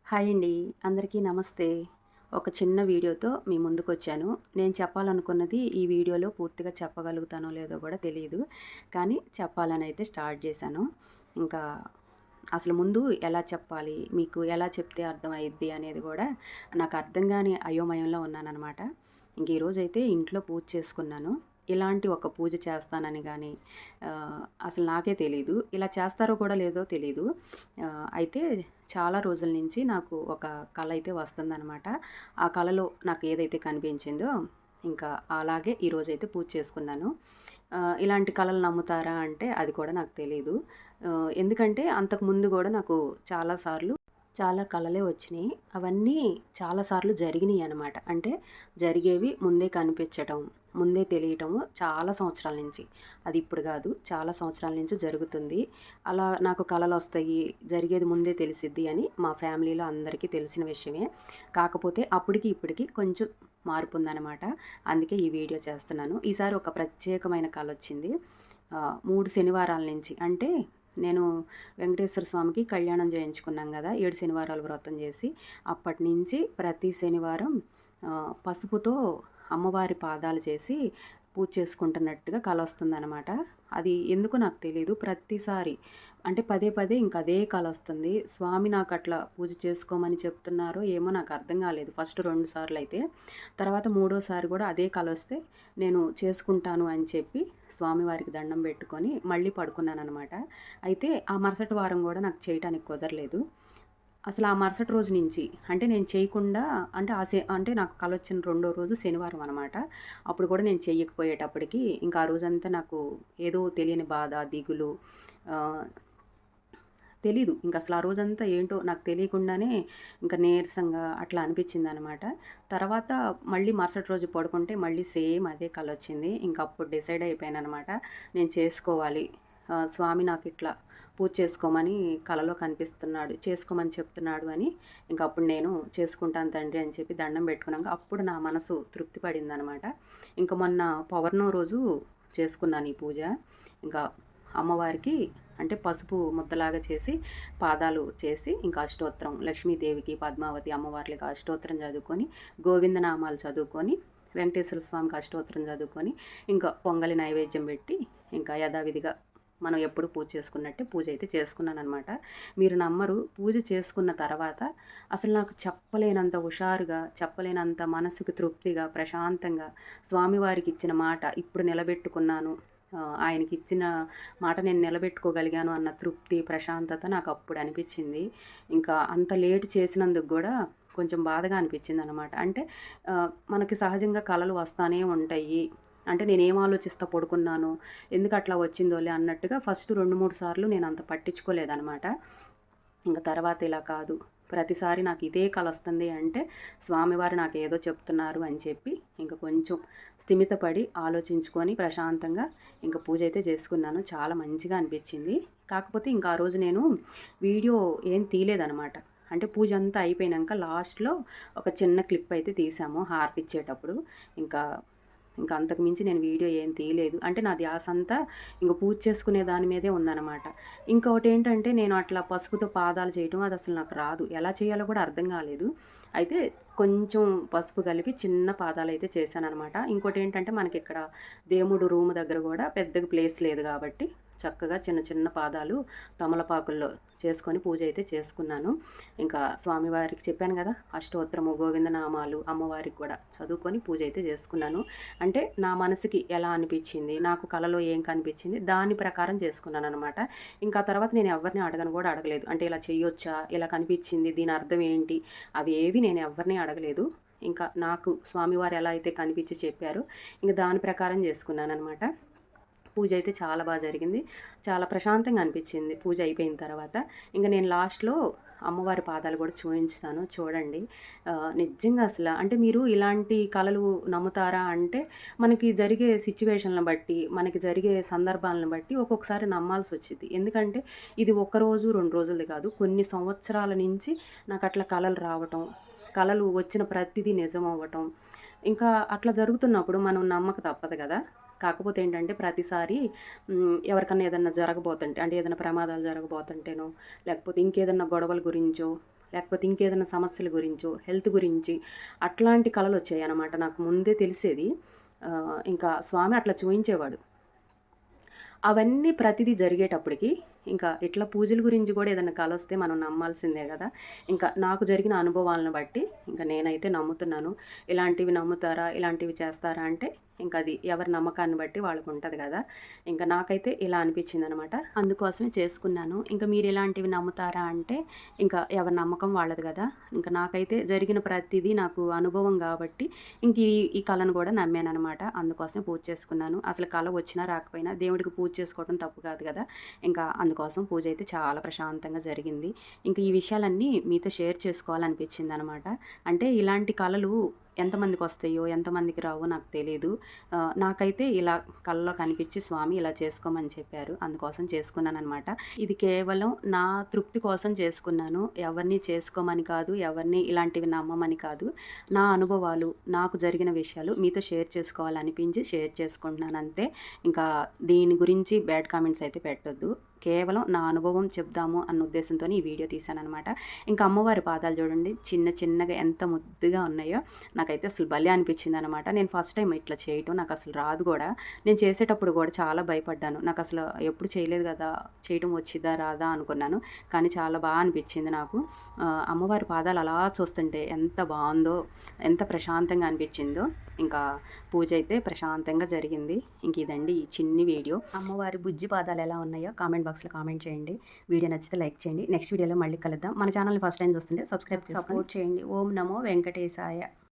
Hi అండి. అందరికీ నమస్తే. ఒక చిన్న వీడియోతో మీ ముందుకొచ్చాను. నేను చెప్పాలనుకున్నది ఈ వీడియోలో పూర్తిగా చెప్పగలుగుతానో లేదో కూడా తెలీదు. కానీ చెప్పాలనైతే స్టార్ట్ చేశాను. ఇంకా అసలు ముందు ఎలా చెప్పాలి? మీకు ఎలా చెప్తే అర్థమయిద్ది అనేది కూడా నాకు అర్థం గాని అయోమయంలో ఉన్నాననమాట. ఇంక ఈరోజైతే ఇంట్లో పూజ చేసుకున్నాను. ఇలాంటి ఒక పూజ చేస్తానని గాని అసలు నాకే తెలీదు. ఇలా చేస్తారో కూడా లేదో తెలీదు. అయితే చాలా రోజుల నుంచి నాకు ఒక కల అయితే వస్తుందనమాట. ఆ కలలో నాకు ఏదైతే కనిపించిందో ఇంకా అలాగే ఈరోజైతే పూజ చేసుకున్నాను. ఇలాంటి కలలు నమ్ముతారా అంటే అది కూడా నాకు తెలీదు. ఎందుకంటే అంతకుముందు గూడా నాకు చాలా కలలే వచ్చినియి. అవన్నీ చాలా సార్లు జరిగినియనమాట. అంటే జరిగేవి ముందే కనిపించటం, ముందే తెలియటము చాలా సంవత్సరాల నుంచి. అది ఇప్పుడు గాదు. చాలా సంవత్సరాల నుంచి జరుగుతుంది. అలా నాకు కలలొస్తాయి, జరిగేది ముందే తెలిసిద్ది అని మా ఫ్యామిలీలో అందరికీ తెలిసిన విషయమే. కాకపోతే అప్పటికి, ఇప్పటికి కొంచెం మార్పుందనమాట. అందుకే ఈ వీడియో చేస్తున్నాను. ఈసారి ఒక ప్రత్యేకమైన కలొచ్చింది. 3 శనివారాల నుంచి అంటే నేను వెంకటేశ్వర స్వామికి కళ్యాణం చేయించుకున్నాం గదా! 7 శనివారాలు వ్రతం చేసి, అప్పటినుంచి ప్రతి శనివారం పసుపుతో అమ్మవారి పాదాలు చేసి పూజ చేసుకుంటున్నట్టుగా కలొస్తుందనమాట. అది ఎందుకో నాకు తెలీదు. ప్రతిసారి అంటే పదే పదే ఇంక అదే కలొస్తుంది. స్వామి నాకట్లా పూజ చేసుకోమని చెప్తున్నారో ఏమో నాకు అర్థం కాలేదు. ఫస్ట్ 2 సార్లయితే. తర్వాత మూడోసారి కూడా అదే కలొస్తే నేను చేసుకుంటాను అని చెప్పి స్వామివారికి దండం పెట్టుకొని మళ్ళీ పడుకున్నాననమాట. అయితే ఆ మరుసటి వారం కూడా నాకు చేయటానికి కుదరలేదు. అసలు ఆ మరుసటి రోజు నుంచి అంటే నేను చేయకుండా అంటే అంటే నాకు కలొచ్చిన రెండో రోజు శనివారం అనమాట. అప్పుడు కూడా నేను చెయ్యకపోయేటప్పటికి ఇంకా ఆ రోజంతా నాకు ఏదో తెలియని బాధ, దిగులు ఆహ్, తెలీదు. ఇంకసలు ఆ రోజంతా ఏంటో నాకు తెలియకుండానే ఇంక నీరసంగా అట్లా అనిపిచ్చిందనమాట. తర్వాత మళ్ళీ మరుసటి రోజు పడుకుంటే మళ్ళీ సేమ్ అదే కలొచ్చింది. ఇంకప్పుడు డిసైడ్ అయిపోయాననమాట. నేను చేసుకోవాలి. స్వామి నాకిట్లా పూజ చేసుకోమని కలలో కనిపిస్తున్నాడు. చేసుకోమని చెప్తున్నాడు అని ఇంకప్పుడు నేను చేసుకుంటాను తండ్రి అని చెప్పి దండం పెట్టుకున్నాక అప్పుడు నా మనసు తృప్తి పడిందనమాట. ఇంక మొన్న పౌర్ణమి రోజు చేసుకున్నాను ఈ పూజ. ఇంకా అమ్మవారికి అంటే పసుపు ముద్దలాగా చేసి పాదాలు చేసి ఇంకా అష్టోత్తరం లక్ష్మీదేవికి, పద్మావతి అమ్మవార్లకి అష్టోత్తరం చదువుకొని, గోవిందనామాలు చదువుకొని, వెంకటేశ్వర స్వామికి అష్టోత్తరం చదువుకొని, ఇంకా పొంగలి నైవేద్యం పెట్టి ఇంకా యథావిధిగా మనం ఎప్పుడు పూజ చేసుకున్నట్టే పూజ అయితే చేసుకున్నాననమాట. మీరు నమ్మరు, పూజ చేసుకున్న తర్వాత అసలు నాకు చెప్పలేనంత హుషారుగా, చెప్పలేనంత మనసుకు తృప్తిగా, ప్రశాంతంగా స్వామివారికి ఇచ్చిన మాట ఇప్పుడు నిలబెట్టుకున్నాను. ఆయనకిచ్చిన మాట నేను నిలబెట్టుకోగలిగాను అన్న తృప్తి, ప్రశాంతత నాకప్పుడు అనిపిచ్చింది. ఇంకా అంత లేట్ చేసినందుకు గూడా కొంచెం బాధగా అనిపిచ్చిందనమాట. అంటే మనకి సహజంగా కలలు వస్తానే ఉంటాయి. అంటే నేనేం ఆలోచిస్తా పడుకున్నానో, ఎందుకట్లా వచ్చిందోలే అన్నట్టుగా ఫస్ట్ 2, 3 సార్లు నేనంత పట్టించుకోలేదనమాట. ఇంక తర్వాత ఇలా కాదు. ప్రతిసారి నాకు ఇదే కలొస్తుంది అంటే స్వామివారు నాకేదో చెప్తున్నారు అని చెప్పి ఇంక కొంచెం స్థిమితపడి ఆలోచించుకొని ప్రశాంతంగా ఇంక పూజ అయితే చేసుకున్నాను. చాలా మంచిగా అనిపించింది. కాకపోతే ఇంకా ఆ రోజు నేను వీడియో ఏం తీయలేదనమాట. అంటే పూజ అంతా అయిపోయినంక లాస్ట్‌లో ఒక చిన్న క్లిప్ అయితే తీసాము హారతి ఇచ్చేటప్పుడు. ఇంకా ఇంకా అంతకు మించి నేను వీడియో ఏం తీయలేదు. అంటే నా ధ్యాసంతా ఇంక పూజ చేసుకునే దాని మీదే ఉందనమాట. ఇంకొకటేంటంటే నేను అట్లా పసుపుతో పాదాలు చేయటం అది అసలు నాకు రాదు. ఎలా చేయాలో కూడా అర్థం కాలేదు. అయితే కొంచెం పసుపు కలిపి చిన్న పాదాలైతే చేశాననమాట. ఇంకోటేంటంటే మనకిక్కడ దేవుడు రూమ్ దగ్గర కూడా పెద్దగా ప్లేస్ లేదు కాబట్టి చక్కగా చిన్న చిన్న పాదాలు తమలపాకుల్లో చేసుకొని పూజ అయితే చేసుకున్నాను. ఇంకా స్వామివారికి చెప్పాను కదా! అష్టోత్తరము, గోవిందనామాలు అమ్మవారికి కూడా చదువుకొని పూజ అయితే చేసుకున్నాను. అంటే నా మనసుకి ఎలా అనిపించింది, నాకు కలలో ఏం కనిపించింది దాని ప్రకారం చేసుకున్నాననమాట. ఇంకా తర్వాత నేను ఎవరిని అడగను కూడా అడగలేదు. అంటే ఇలా చెయ్యొచ్చా? ఇలా కనిపించింది దీని అర్థం ఏంటి? అవి ఏవి నేను ఎవరిని అడగలేదు. ఇంకా నాకు స్వామివారు ఎలా అయితే కనిపించి చెప్పారో ఇంక దాని ప్రకారం చేసుకున్నాననమాట. పూజ అయితే చాలా జరిగింది. చాలా ప్రశాంతంగా అనిపించింది పూజ అయిపోయిన తర్వాత. ఇంక నేను లాస్ట్‌లో అమ్మవారి పాదాలు కూడా చూయించుతాను చూడండి. నిజంగా అసల అంటే మీరు ఇలాంటి కలలు నమ్ముతారా అంటే, మనకి జరిగే సిట్యుయేషన్‌లను బట్టి, మనకి జరిగే సందర్భాలను బట్టి ఒక్కొక్కసారి నమ్మాల్సొచ్చిద్ది. ఎందుకంటే ఇది ఒక్కరోజు, 2 రోజులది కాదు. కొన్ని సంవత్సరాల నుంచి నాకట్లా కలలు రావటం, కలలు వచ్చిన ప్రతిదీ నిజమవ్వటం. ఇంకా అట్లా జరుగుతున్నప్పుడు మనం నమ్మక తప్పదు గదా! కాకపోతే ఏంటంటే ప్రతిసారి ఎవరికన్నా ఏదన్నా జరగబోతుంటే అంటే ఏదైనా ప్రమాదాలు జరగబోతుంటేనో, లేకపోతే ఇంకేదన్నా గొడవల గురించో లేకపోతే ఇంకేదైనా సమస్యల గురించో, హెల్త్ గురించి అట్లాంటి కలలు వచ్చాయన్నమాట. నాకు ముందే తెలిసేది. ఇంకా స్వామి అట్లా చూయించేవాడు. అవన్నీ ప్రతిదీ జరిగేటప్పటికి ఇంకా ఇట్లా పూజల గురించి కూడా ఏదైనా కలొస్తే మనం నమ్మాల్సిందే కదా! ఇంకా నాకు జరిగిన అనుభవాలను బట్టి ఇంకా నేనైతే నమ్ముతున్నాను. ఇలాంటివి నమ్ముతారా? ఇలాంటివి చేస్తారా? అంటే ఇంకా అది ఎవరి నమ్మకాన్ని బట్టి వాళ్ళకుంటది కదా! ఇంకా నాకైతే ఇలా అనిపించిందనమాట. అందుకోసమే చేసుకున్నాను. ఇంకా మీరు ఇలాంటివి నమ్ముతారా? అంటే ఇంకా ఎవరి నమ్మకం వాళ్ళది కదా! ఇంకా నాకైతే జరిగిన ప్రతిదీ నాకు అనుభవం కాబట్టి ఇంక ఈ కళను కూడా నమ్మాననమాట. అందుకోసమే పూజ చేసుకున్నాను. అసలు కల వచ్చినా రాకపోయినా దేవుడికి పూజ చేసుకోవడం తప్పు కాదు కదా! ఇంకా అందుకోసం పూజ అయితే చాలా ప్రశాంతంగా జరిగింది. ఇంక ఈ విషయాలన్నీ మీతో షేర్ చేసుకోవాలనిపించిందనమాట. అంటే ఇలాంటి కళలు ఎంతమందికొస్తాయో, ఎంతమందికి రావో నాకు తెలీదు. నాకైతే ఇలా కలలో కనిపించి స్వామి ఇలా చేసుకోమని చెప్పారు. అందుకోసం చేసుకున్నాననమాట. ఇది కేవలం నా తృప్తి కోసం చేసుకున్నాను. ఎవరిని చేసుకోమని కాదు, ఎవరిని ఇలాంటివి నమ్మమని కాదు. నా అనుభవాలు, నాకు జరిగిన విషయాలు మీతో షేర్ చేసుకోవాలనిపించి షేర్ చేసుకుంటున్నాను అంతే. ఇంకా దీని గురించి బ్యాడ్ కామెంట్స్ అయితే పెట్టొద్దు. కేవలం నా అనుభవం చెప్దాము అన్న ఉద్దేశంతోనే ఈ వీడియో తీశాననమాట. ఇంకా అమ్మవారి పాదాలు చూడండి చిన్న చిన్నగా ఎంత ముద్దుగా ఉన్నాయో. నాకైతే అసలు భలే అనిపించిందనమాట. నేను ఫస్ట్ టైం ఇట్లా చేయటం. నాకు అసలు రాదు కూడా. నేను చేసేటప్పుడు కూడా చాలా భయపడ్డాను. నాకు అసలు ఎప్పుడు చేయలేదు కదా! చేయటం వచ్చిద్దా రాదా అనుకున్నాను. కానీ చాలా బాగా అనిపించింది నాకు. అమ్మవారి పాదాలు అలా చూస్తుంటే ఎంత బావుందో, ఎంత ప్రశాంతంగా అనిపించిందో. ఇంకా పూజ అయితే ప్రశాంతంగా జరిగింది. ఇంక ఇదండి ఈ చిన్ని వీడియో. అమ్మవారి బుజ్జి పాదాలు ఎలా ఉన్నాయో కామెంట్ బాక్స్లో కామెంట్ చేయండి. వీడియో నచ్చితే లైక్ చేయండి. నెక్స్ట్ వీడియోలో మళ్ళీ కలుద్దాం. మన ఛానల్ని ఫస్ట్ టైం చూస్తుంటే సబ్స్క్రైబ్ సపోర్ట్ చేయండి. ఓం నమో వెంకటేశాయ.